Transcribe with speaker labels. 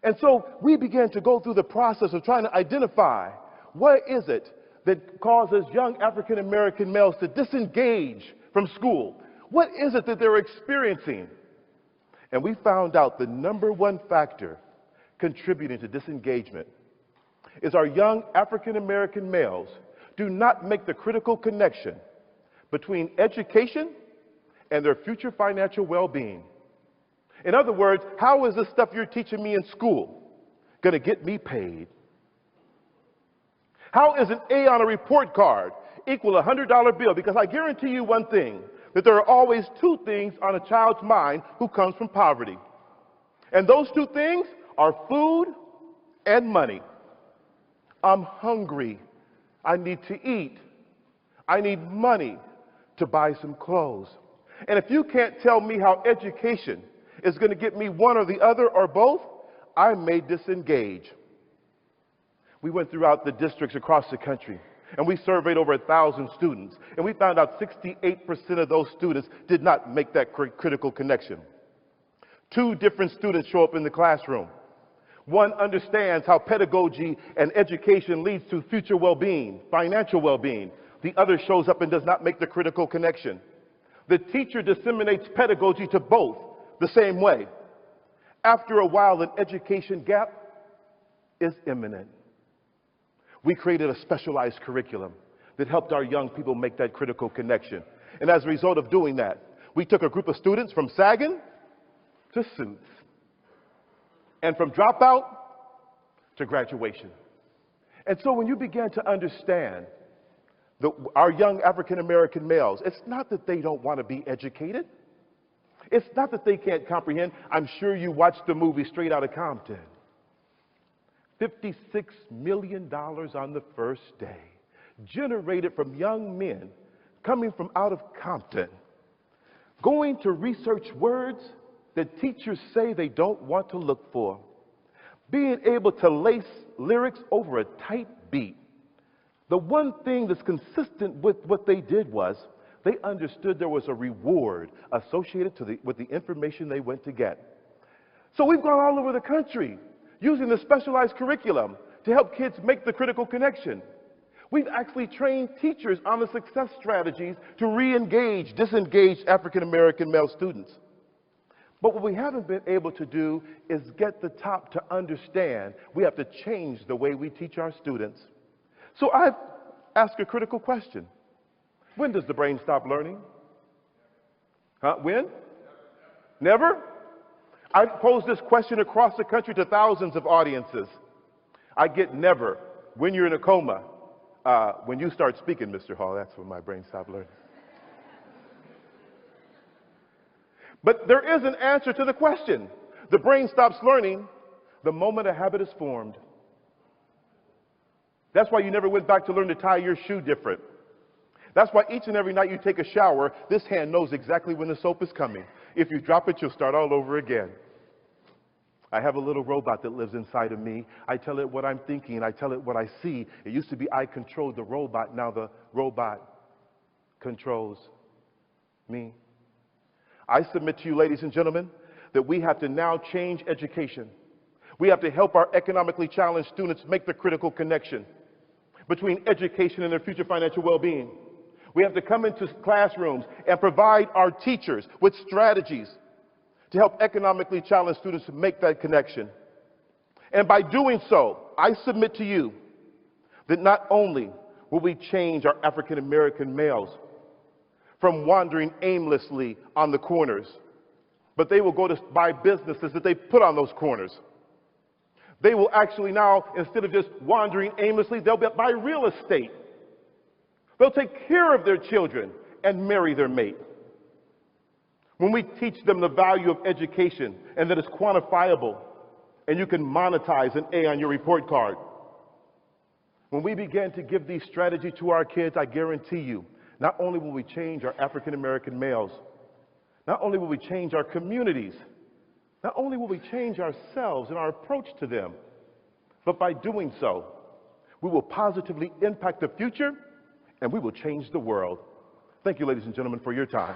Speaker 1: And so we began to go through the process of trying to identify what is it that causes young African American males to disengage from school. What is it that they're experiencing? And we found out the number one factor contributing to disengagement is our young African American males do not make the critical connection between education and their future financial well-being. In other words, how is this stuff you're teaching me in school going to get me paid? How is an A on a report card equal a $100 bill? Because I guarantee you one thing, that there are always two things on a child's mind who comes from poverty. And those two things are food and money. I'm hungry. I need to eat. I need money to buy some clothes. And if you can't tell me how education is going to get me one or the other or both, I may disengage. We went throughout the districts across the country, and we surveyed over 1,000 students, and we found out 68% of those students did not make that critical connection. Two different students show up in the classroom. One understands how pedagogy and education leads to future well-being, financial well-being. The other shows up and does not make the critical connection. The teacher disseminates pedagogy to both the same way. After a while, an education gap is imminent. We created a specialized curriculum that helped our young people make that critical connection. And as a result of doing that, we took a group of students from sagging to suits, and from dropout to graduation. And so when you began to understand our young African American males, it's not that they don't want to be educated. It's not that they can't comprehend. I'm sure you watched the movie Straight Outta Compton. $56 million on the first day, generated from young men coming from out of Compton, going to research words that teachers say they don't want to look for, being able to lace lyrics over a tight beat. The one thing that's consistent with what they did was they understood there was a reward associated with the information they went to get. So we've gone all over the country using the specialized curriculum to help kids make the critical connection. We've actually trained teachers on the success strategies to re-engage disengaged African American male students. But what we haven't been able to do is get the top to understand we have to change the way we teach our students. So I've asked a critical question. When does the brain stop learning? When? Never? I posed this question across the country to thousands of audiences. I get never. When you're in a coma. When you start speaking, Mr. Hall, that's when my brain stopped learning. But there is an answer to the question. The brain stops learning the moment a habit is formed. That's why you never went back to learn to tie your shoe different. That's why each and every night you take a shower, this hand knows exactly when the soap is coming. If you drop it, you'll start all over again. I have a little robot that lives inside of me. I tell it what I'm thinking. I tell it what I see. It used to be I controlled the robot. Now the robot controls me. I submit to you, ladies and gentlemen, that we have to now change education. We have to help our economically challenged students make the critical connection between education and their future financial well-being. We have to come into classrooms and provide our teachers with strategies to help economically challenged students make that connection. And by doing so, I submit to you that not only will we change our African American males from wandering aimlessly on the corners, but they will go to buy businesses that they put on those corners. They will actually now, instead of just wandering aimlessly, they'll buy real estate. They'll take care of their children and marry their mate. When we teach them the value of education and that it's quantifiable and you can monetize an A on your report card, when we begin to give these strategies to our kids, I guarantee you, not only will we change our African American males, not only will we change our communities, not only will we change ourselves and our approach to them, but by doing so, we will positively impact the future and we will change the world. Thank you, ladies and gentlemen, for your time.